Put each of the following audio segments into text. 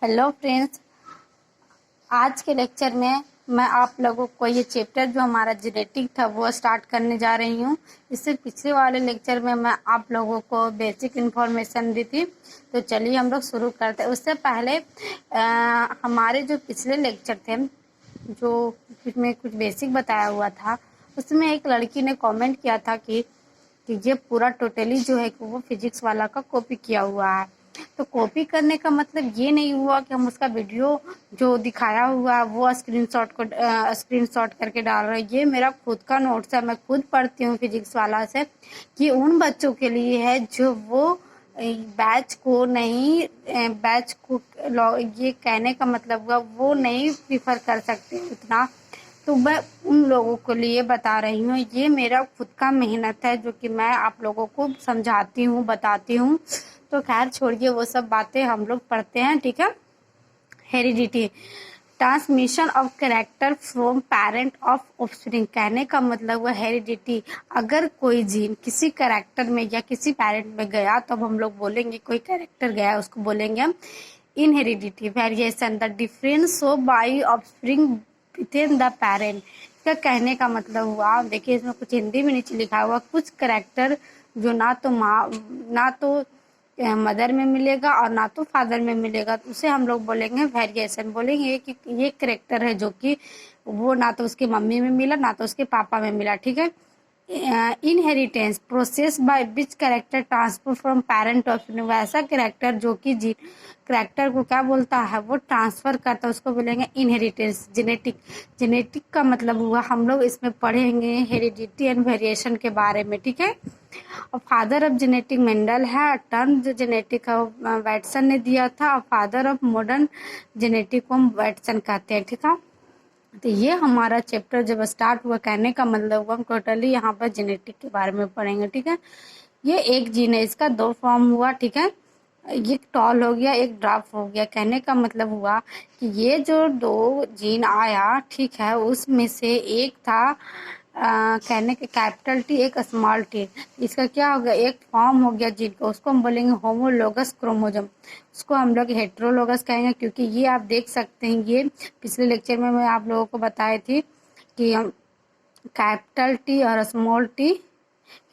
Hello friends, आज के lecture में मैं आप लोगों को ये चैप्टर जो हमारा जेनेटिक था वो स्टार्ट करने जा रही हूँ। इससे पिछले वाले लेक्चर में मैं आप लोगों को बेसिक इन्फॉर्मेशन दी थी। तो चलिए हम लोग शुरू करते हैं। उससे पहले हमारे जो पिछले लेक्चर थे जो में कुछ बेसिक बताया हुआ था, उसमें एक लड़की ने कमेंट किया था कि ये पूरा टोटली जो है वो फिजिक्स वाला का कॉपी किया हुआ है। तो कॉपी करने का मतलब ये नहीं हुआ कि हम उसका वीडियो जो दिखाया हुआ है वो स्क्रीनशॉट करके डाल रहे हैं। ये मेरा खुद का नोट्स है, मैं खुद पढ़ती हूँ फिजिक्स वाला से। कि उन बच्चों के लिए है जो वो बैच को नहीं बैच को ये कहने का मतलब हुआ वो नहीं प्रीफर कर सकते उतना। तो मैं उन लोगों के लिए बता रही हूँ, ये मेरा खुद का मेहनत है जो कि मैं आप लोगों को समझाती हूँ, बताती हूँ। तो खैर छोड़िए वो सब बातें, हम लोग पढ़ते हैं, ठीक है। Heredity, transmission of character from parent of offspring. कहने का मतलब हुआ हेरिडिटी। अगर कोई जीन किसी कैरेक्टर में या किसी पेरेंट में गया तो अब हम लोग बोलेंगे कोई कैरेक्टर गया, उसको बोलेंगे हम heredity. Variation, the difference of by offspring within the parent. इसका कहने का मतलब हुआ, देखिए इसमें कुछ हिंदी में नीचे लिखा हुआ, कुछ करेक्टर जो ना तो माँ ना तो मदर में मिलेगा और ना तो फादर में मिलेगा, तो उसे हम लोग बोलेंगे वेरिएशन। बोलेंगे कि ये करेक्टर है जो कि वो ना तो उसकी मम्मी में मिला ना तो उसके पापा में मिला, ठीक है। Inheritance, process by which character transfer from parent of, वैसा करेक्टर जो कि जी करेक्टर को क्या बोलता है वो ट्रांसफर करता है, उसको बोलेंगे इनहेरिटेंस। जेनेटिक, जेनेटिक का मतलब हुआ हम लोग इसमें पढ़ेंगे हेरिडिटी एंड वेरिएशन के बारे में, ठीक है। और फादर ऑफ जेनेटिक मेंडल है, टर्म जो जेनेटिक वैटसन ने दिया था, और फादर ऑफ मॉडर्न जेनेटिक को हम वैटसन कहते हैं, ठीक है। तो ये हमारा चैप्टर जब स्टार्ट हुआ, कहने का मतलब हुआ हम टोटली यहाँ पर जेनेटिक के बारे में पढ़ेंगे, ठीक है। ये एक जीन है, इसका दो फॉर्म हुआ, ठीक है। एक टॉल हो गया, एक ड्राफ हो गया। कहने का मतलब हुआ कि ये जो दो जीन आया, ठीक है, उसमें से एक था कहने के कैपिटल टी, एक स्मॉल टी। इसका क्या हो गया, एक फॉर्म हो गया जीन का, उसको हम बोलेंगे होमोलोगस क्रोमोजोम। उसको हम लोग हेट्रोलोगस कहेंगे, क्योंकि ये आप देख सकते हैं, ये पिछले लेक्चर में मैं आप लोगों को बताई थी कि कैपिटल टी और स्मॉल टी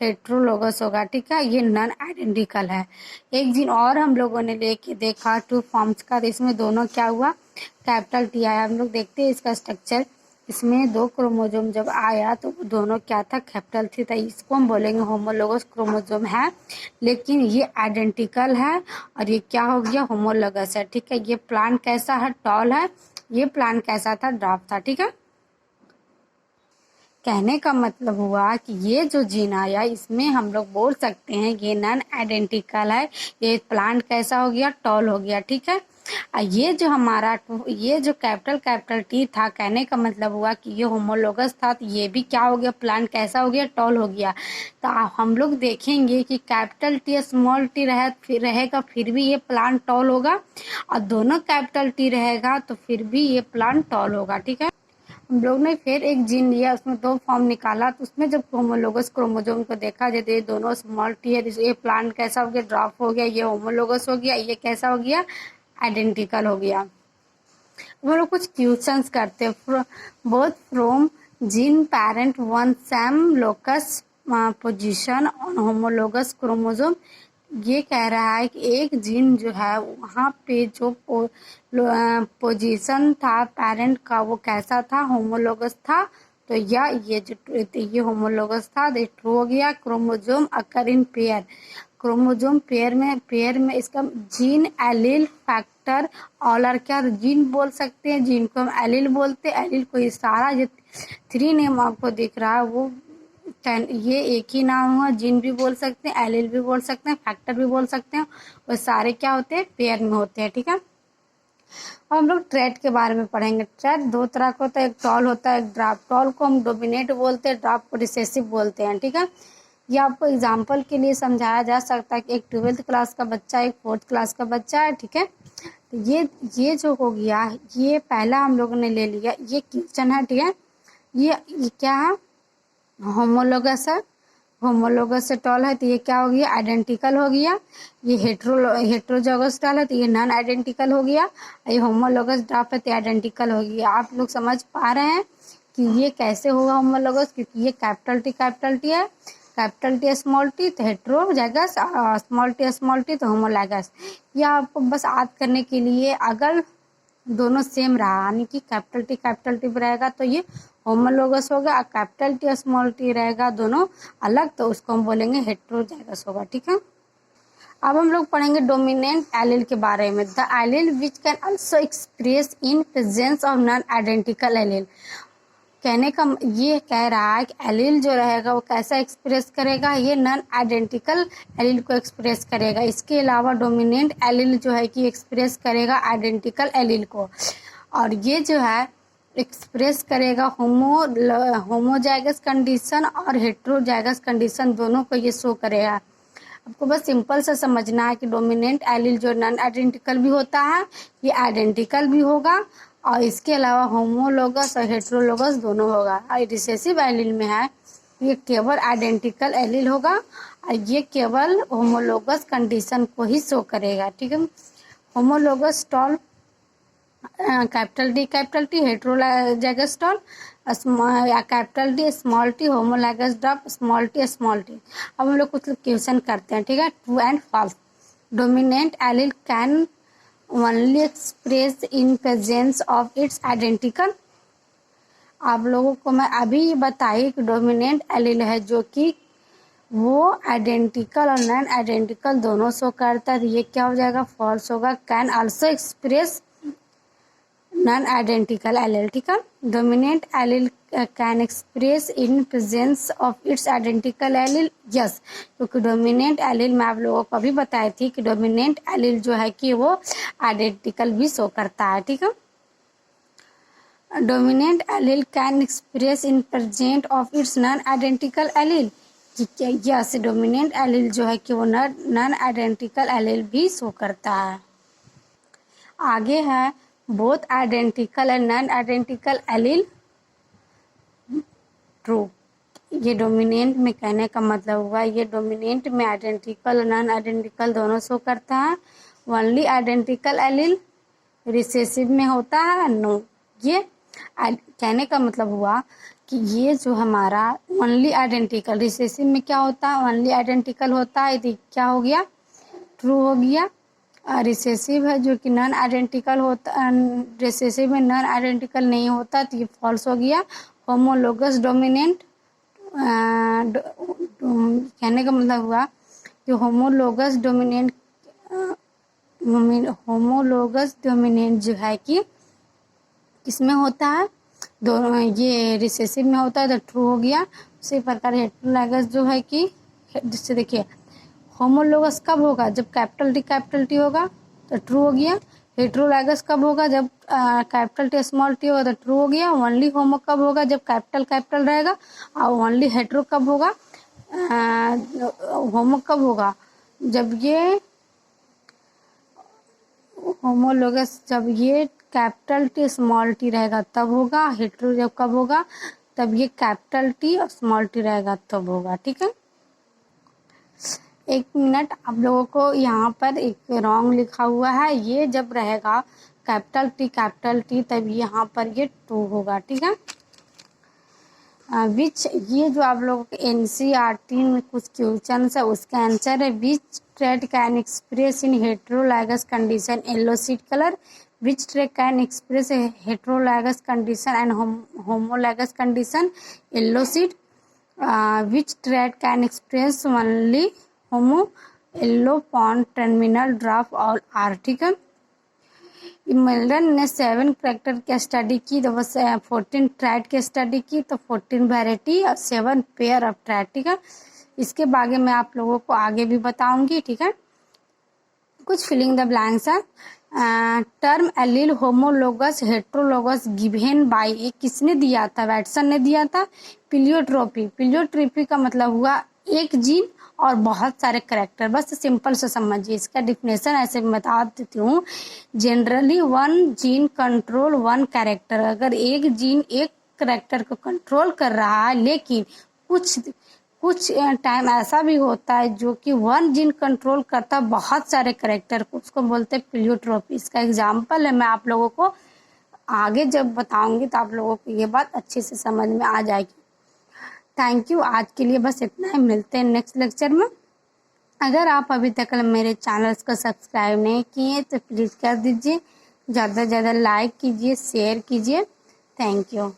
हेट्रोलोगस होगा, ठीक है। ये नॉन आइडेंटिकल है। एक जीन और हम लोगों ने लेके देखा टू फॉर्म्स का, तो इसमें दोनों क्या हुआ, कैपिटल टी आया। हम लोग देखते हैं इसका स्ट्रक्चर। इसमें दो क्रोमोजोम जब आया तो वो दोनों क्या था, कैपिटल थी, तो इसको हम बोलेंगे होमोलोगस क्रोमोजोम है। लेकिन ये आइडेंटिकल है और ये क्या हो गया, होमोलोगस है, ठीक है। ये प्लांट कैसा है, टॉल है। ये प्लांट कैसा था, ड्राफ था, ठीक है। कहने का मतलब हुआ कि ये जो जीन आया इसमें हम लोग बोल सकते हैं ये नॉन आइडेंटिकल है। ये प्लांट कैसा हो गया, टॉल हो गया, ठीक है। ये जो हमारा ये जो कैपिटल टी था, कहने का मतलब हुआ कि ये होमोलोगस था, तो ये भी क्या हो गया, प्लांट कैसा हो गया, टॉल हो गया। तो हम लोग देखेंगे कि कैपिटल टी स्मॉल टी रहेगा फिर भी ये प्लांट टॉल होगा, और दोनों कैपिटल टी रहेगा तो फिर भी ये प्लांट टॉल होगा, ठीक है। हम लोग ने फिर एक जीन लिया, उसमें दो फॉर्म निकाला, तो उसमें जब होमोलोगस क्रोमोजोम को देखा, जैसे ये दोनों स्मॉल टी है, ये प्लांट कैसा हो गया, ड्राफ हो गया, ये होमोलोगस हो गया, ये कैसा हो गया, आइडेंटिकल हो गया। वो लोग कुछ क्वेश्चंस करते हैं। Both from gene parent one same locus position on homologous chromosome. ये कह रहा है कि एक जीन जो है वहाँ पे जो पोजीशन था पेरेंट का वो कैसा था, होमोलोगस था। तो या ये होमोलोगस था, ये ट्रू हो गया। Chromosome occur in pair, chromosome pair में इसका gene allele factor all are, क्या जीन बोल सकते हैं, जीन को हम एलील बोलते हैं। एलील को ये सारा जो थ्री नेम आपको दिख रहा है वो ये एक ही नाम हुआ, जीन भी बोल सकते हैं, एलील भी बोल सकते हैं, फैक्टर भी बोल सकते हैं। वो सारे क्या होते हैं, पेयर में होते हैं, ठीक है। अब हम लोग ट्रेट के बारे में पढ़ेंगे। ट्रेट दो तरह का होता है, एक टॉल होता है, एक ड्राफ। टॉल को हम डोमिनेट बोलते हैं, ड्राफ को रिसेसिव बोलते हैं, ठीक है। ये आपको एग्जाम्पल के लिए समझाया जा सकता है कि एक 12th क्लास का बच्चा, एक 4th क्लास का बच्चा है, ठीक है। तो ये जो हो गया, ये पहला हम लोगों ने ले लिया, ये क्वेश्चन है, ठीक है। ये क्या है, होमोलोगस है। होमोलोगस से टॉल है तो ये क्या हो गया, आइडेंटिकल हो गया। ये हेट्रोजोगस टॉल है तो ये नॉन आइडेंटिकल हो गया। ये होमोलोगस ड्राफ है तो आइडेंटिकल हो गया। आप लोग समझ पा रहे हैं कि ये कैसे होगा होमोलोगस, क्योंकि ये कैपिटल टी है, कैपिटल टी स्मॉल टी तो हेट्रोजाइगस, स्मॉल टी तो होमोलाइगस। यह आपको बस याद करने के लिए, अगर दोनों सेम रहा यानी कि कैपिटल टी रहेगा तो ये होमोलोगस होगा, और कैपिटल टी और स्मॉल टी रहेगा दोनों अलग तो उसको हम बोलेंगे हेट्रोजाइगस होगा। ठीक है, अब हम लोग पढ़ेंगे डोमिनेंट एलील के बारे में। The allele which can also express in presence of non identical allele. कहने का ये कह रहा है कि एलील जो रहेगा वो कैसा एक्सप्रेस करेगा, ये नॉन आइडेंटिकल एलील को एक्सप्रेस करेगा। इसके अलावा डोमिनेंट एलील जो है कि एक्सप्रेस करेगा आइडेंटिकल एलील को, और ये जो है एक्सप्रेस करेगा होमोजाइगस कंडीशन और हेट्रोजाइगस कंडीशन, दोनों को ये शो करेगा। आपको बस सिंपल से समझना है कि डोमिनेंट एलील जो नॉन आइडेंटिकल भी होता है, ये आइडेंटिकल भी होगा, और इसके अलावा होमोलोगस और हेट्रोलोगस दोनों होगा। और रिसेसिव एलील में है ये केवल आइडेंटिकल एलील होगा, और ये केवल होमोलोगस कंडीशन को ही शो करेगा। ठीक है, homologous tall capital T heterozygous tall, capital T small T homozygous dwarf small T. अब हम लोग कुछ क्वेश्चन करते हैं। ठीक है, true and false. Dominant allele can only express in presence of its identical. आप लोगों को मैं अभी बताई कि डोमिनेंट एलील है जो कि वो आइडेंटिकल और नॉन आइडेंटिकल दोनों शो करता है, ये क्या हो जाएगा, फॉल्स होगा। Can also express non identical allele. ठीक है, dominant allele can express in presence of its identical allele, yes, क्योंकि डोमिनेंट एलील मैं आप लोगों को अभी बताई थी कि डोमिनेंट एलील जो है कि वो आइडेंटिकल भी शो करता है। ठीक है, dominant allele can express in present of its non identical allele, yes, dominant allele जो है कि वो नॉन आइडेंटिकल एलील भी शो करता है। आगे है both identical and non identical allele true. ये डोमिनेंट में कहने का मतलब हुआ ये डोमिनेंट में आइडेंटिकल और नॉन आइडेंटिकल दोनों शो करता है। ओनली आइडेंटिकल एलील रिसेसिव में होता है, नो। ये कहने का मतलब हुआ कि ये जो हमारा ओनली आइडेंटिकल, रिसेसिव में क्या होता है, ओनली आइडेंटिकल होता है, तो क्या हो गया, ट्रू हो गया। रिसेसिव है जो कि नॉन आइडेंटिकल होता, रिसेसिव में नॉन आइडेंटिकल नहीं होता तो ये फॉल्स हो गया। होमोलोगस डोमिनेंट, कहने का मतलब हुआ कि होमोलोगस डोमिनेंट जो है कि किसमें होता है, दोनों, ये रिसेसिव में होता है तो ट्रू हो गया। उसी प्रकार हेट्रोलाइगस जो है कि, जिससे देखिए होमोलोगस कब होगा, जब कैपिटल टी होगा तो ट्रू हो गया। हेट्रोलाइगस कब होगा, जब कैपिटल टी स्मॉल टी होगा तो ट्रू हो गया। ओनली होमो कब होगा, जब कैपिटल रहेगा। और ओनली हेट्रो कब होगा, होमो कब होगा, जब ये होमोलोगस, जब ये कैपिटल टी स्मॉल टी रहेगा तब होगा। हेट्रो जब कब होगा, तब ये कैपिटल टी और स्मॉल टी रहेगा तब होगा। ठीक है, एक मिनट, आप लोगों को यहाँ पर एक रॉन्ग लिखा हुआ है, ये जब रहेगा कैपिटल टी तब यहाँ पर ये ट्रू होगा। ठीक है, विच, ये जो आप लोगों के एनसीईआरटी में कुछ क्वेश्चन है उसका आंसर है which trait can express in heterozygous condition yellow seed colour, which trait can express heterozygous condition and homozygous condition yellow seed, which trait can express only homo yellow pod terminal dwarf और आर। ठीक है, Milton ने 7 character की study की तो बस 14 trade की स्टडी की तो 14 वैरायटी और 7 पेयर ऑफ ट्रैड। ठीक है, इसके बारे में आप लोगों को आगे भी बताऊंगी। ठीक है, कुछ फिलिंग द ब्लैंक्स है। Term allele homologous heterologous given by, ये किसने दिया था, वैटसन ने दिया था। पिलियोट्रोपी का मतलब हुआ एक जीन और बहुत सारे करेक्टर, बस सिंपल से समझिए। इसका डिफिनेशन ऐसे बता देती हूँ, जनरली 1 जीन कंट्रोल 1 कैरेक्टर, अगर एक जीन एक करेक्टर को कंट्रोल कर रहा है, लेकिन कुछ टाइम ऐसा भी होता है जो कि वन जीन कंट्रोल करता है बहुत सारे करेक्टर को, उसको बोलते हैं प्लियोट्रोपी। इसका एग्जाम्पल है, मैं आप लोगों को आगे जब बताऊंगी तो आप लोगों को ये बात अच्छे से समझ में आ जाएगी। थैंक यू, आज के लिए बस इतना ही, मिलते हैं नेक्स्ट लेक्चर में। अगर आप अभी तक मेरे चैनल्स को सब्सक्राइब नहीं किए तो प्लीज़ कर दीजिए, ज़्यादा से ज़्यादा लाइक कीजिए, शेयर कीजिए। Thank you.